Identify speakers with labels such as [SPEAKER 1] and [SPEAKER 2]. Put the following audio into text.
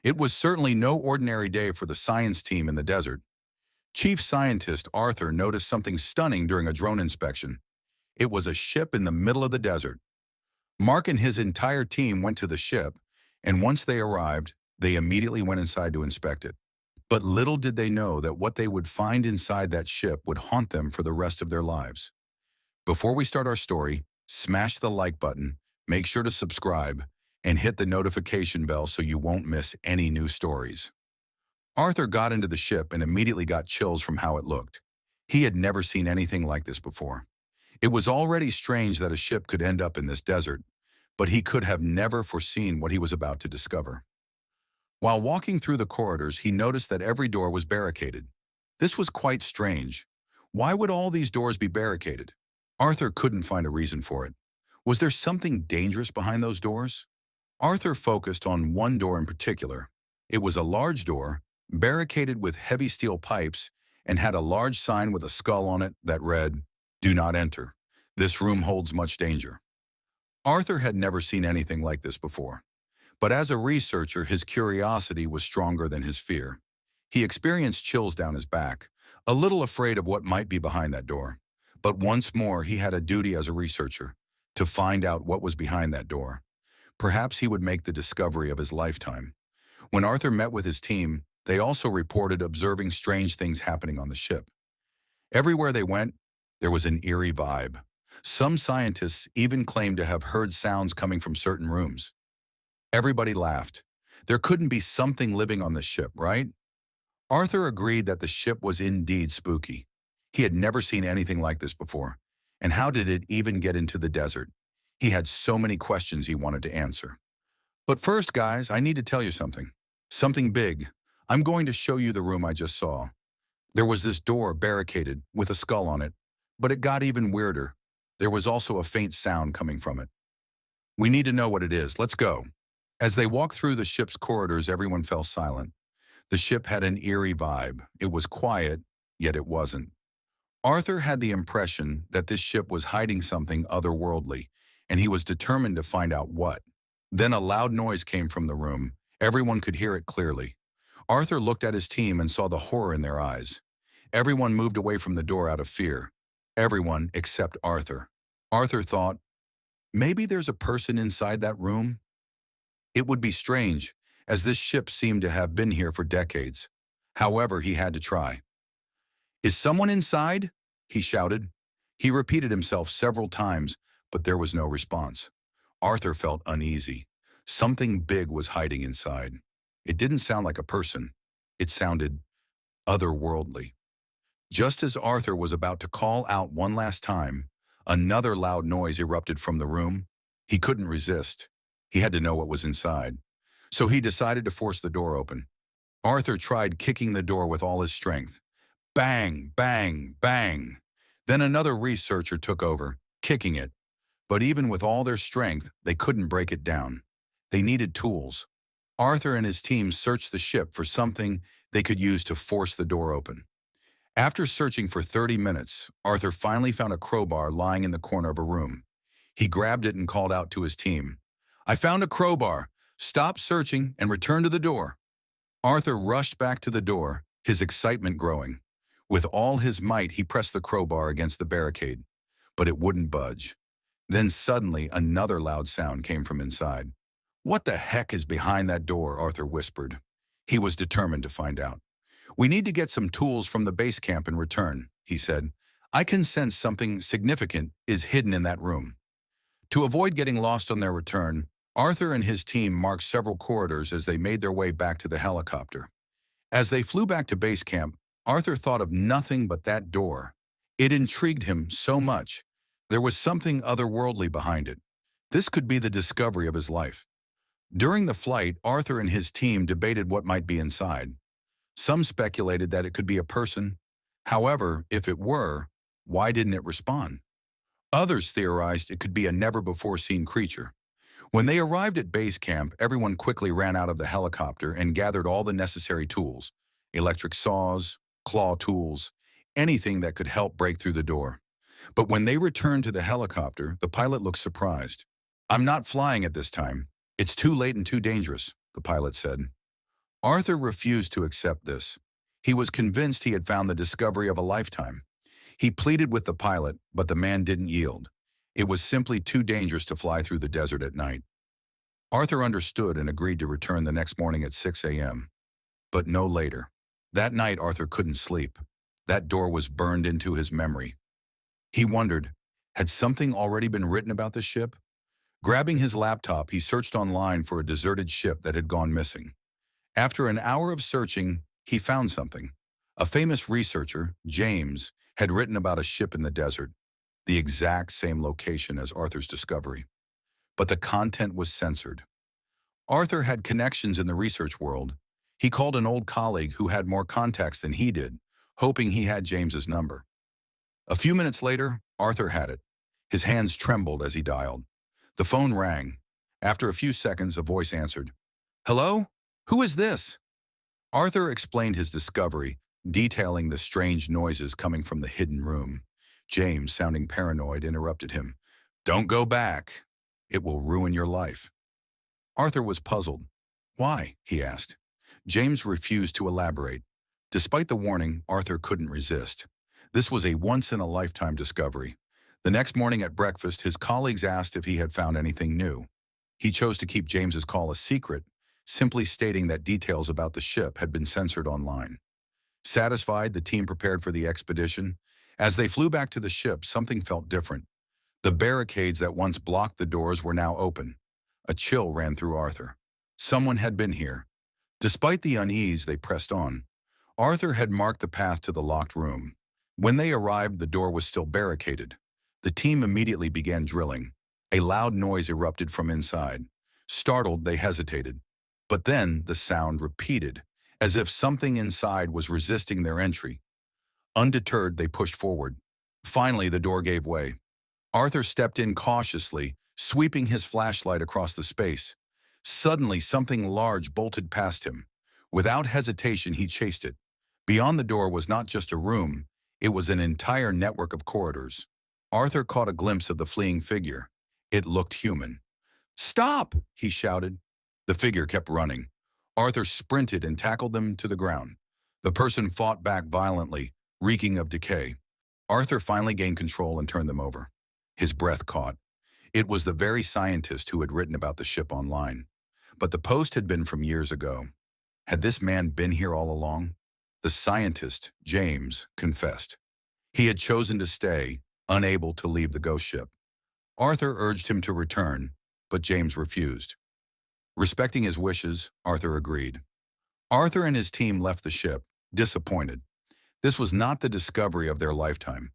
[SPEAKER 1] It was certainly no ordinary day for the science team in the desert. Chief Scientist Arthur noticed something stunning during a drone inspection. It was a ship in the middle of the desert. Mark and his entire team went to the ship, and once they arrived, they immediately went inside to inspect it. But little did they know that what they would find inside that ship would haunt them for the rest of their lives. Before we start our story, smash the like button, make sure to subscribe, and hit the notification bell so you won't miss any new stories. Arthur got into the ship and immediately got chills from how it looked. He had never seen anything like this before. It was already strange that a ship could end up in this desert, but he could have never foreseen what he was about to discover. While walking through the corridors, he noticed that every door was barricaded. This was quite strange. Why would all these doors be barricaded? Arthur couldn't find a reason for it. Was there something dangerous behind those doors? Arthur focused on one door in particular. It was a large door, barricaded with heavy steel pipes, and had a large sign with a skull on it that read, "Do not enter. This room holds much danger." Arthur had never seen anything like this before. But as a researcher, his curiosity was stronger than his fear. He experienced chills down his back, a little afraid of what might be behind that door. But once more, he had a duty as a researcher, to find out what was behind that door. Perhaps he would make the discovery of his lifetime. When Arthur met with his team, they also reported observing strange things happening on the ship. Everywhere they went, there was an eerie vibe. Some scientists even claimed to have heard sounds coming from certain rooms. Everybody laughed. There couldn't be something living on the ship, right? Arthur agreed that the ship was indeed spooky. He had never seen anything like this before. And how did it even get into the desert? He had so many questions he wanted to answer. But first, guys, I need to tell you something. Something big. I'm going to show you the room I just saw. There was this door barricaded with a skull on it, but it got even weirder. There was also a faint sound coming from it. We need to know what it is. Let's go. As they walked through the ship's corridors, everyone fell silent. The ship had an eerie vibe. It was quiet, yet it wasn't. Arthur had the impression that this ship was hiding something otherworldly, and he was determined to find out what. Then a loud noise came from the room. Everyone could hear it clearly. Arthur looked at his team and saw the horror in their eyes. Everyone moved away from the door out of fear. Everyone except Arthur. Arthur thought, maybe there's a person inside that room? It would be strange, as this ship seemed to have been here for decades. However, he had to try. "Is someone inside?" he shouted. He repeated himself several times, but there was no response. Arthur felt uneasy. Something big was hiding inside. It didn't sound like a person. It sounded otherworldly. Just as Arthur was about to call out one last time, another loud noise erupted from the room. He couldn't resist. He had to know what was inside. So he decided to force the door open. Arthur tried kicking the door with all his strength. Bang, bang, bang. Then another researcher took over, kicking it. But even with all their strength, they couldn't break it down. They needed tools. Arthur and his team searched the ship for something they could use to force the door open. After searching for 30 minutes, Arthur finally found a crowbar lying in the corner of a room. He grabbed it and called out to his team, "I found a crowbar. Stop searching and return to the door." Arthur rushed back to the door, his excitement growing. With all his might, he pressed the crowbar against the barricade, but it wouldn't budge. Then suddenly, another loud sound came from inside. "What the heck is behind that door?" Arthur whispered. He was determined to find out. "We need to get some tools from the base camp and return," he said. "I can sense something significant is hidden in that room." To avoid getting lost on their return, Arthur and his team marked several corridors as they made their way back to the helicopter. As they flew back to base camp, Arthur thought of nothing but that door. It intrigued him so much. There was something otherworldly behind it. This could be the discovery of his life. During the flight, Arthur and his team debated what might be inside. Some speculated that it could be a person. However, if it were, why didn't it respond? Others theorized it could be a never-before-seen creature. When they arrived at base camp, everyone quickly ran out of the helicopter and gathered all the necessary tools: electric saws, claw tools, anything that could help break through the door. But when they returned to the helicopter, the pilot looked surprised. "I'm not flying at this time. It's too late and too dangerous," the pilot said. Arthur refused to accept this. He was convinced he had found the discovery of a lifetime. He pleaded with the pilot, but the man didn't yield. It was simply too dangerous to fly through the desert at night. Arthur understood and agreed to return the next morning at 6 a.m., but no later. That night, Arthur couldn't sleep. That door was burned into his memory. He wondered, had something already been written about the ship? Grabbing his laptop, he searched online for a deserted ship that had gone missing. After an hour of searching, he found something. A famous researcher, James, had written about a ship in the desert, the exact same location as Arthur's discovery. But the content was censored. Arthur had connections in the research world. He called an old colleague who had more contacts than he did, hoping he had James's number. A few minutes later, Arthur had it. His hands trembled as he dialed. The phone rang. After a few seconds, a voice answered. "Hello? Who is this?" Arthur explained his discovery, detailing the strange noises coming from the hidden room. James, sounding paranoid, interrupted him. "Don't go back. It will ruin your life." Arthur was puzzled. "Why?" he asked. James refused to elaborate. Despite the warning, Arthur couldn't resist. This was a once-in-a-lifetime discovery. The next morning at breakfast, his colleagues asked if he had found anything new. He chose to keep James's call a secret, simply stating that details about the ship had been censored online. Satisfied, the team prepared for the expedition. As they flew back to the ship, something felt different. The barricades that once blocked the doors were now open. A chill ran through Arthur. Someone had been here. Despite the unease, they pressed on. Arthur had marked the path to the locked room. When they arrived, the door was still barricaded. The team immediately began drilling. A loud noise erupted from inside. Startled, they hesitated. But then the sound repeated, as if something inside was resisting their entry. Undeterred, they pushed forward. Finally, the door gave way. Arthur stepped in cautiously, sweeping his flashlight across the space. Suddenly, something large bolted past him. Without hesitation, he chased it. Beyond the door was not just a room, it was an entire network of corridors. Arthur caught a glimpse of the fleeing figure. It looked human. "Stop!" he shouted. The figure kept running. Arthur sprinted and tackled them to the ground. The person fought back violently, reeking of decay. Arthur finally gained control and turned them over. His breath caught. It was the very scientist who had written about the ship online. But the post had been from years ago. Had this man been here all along? The scientist, James, confessed. He had chosen to stay, unable to leave the ghost ship. Arthur urged him to return, but James refused. Respecting his wishes, Arthur agreed. Arthur and his team left the ship, disappointed. This was not the discovery of their lifetime.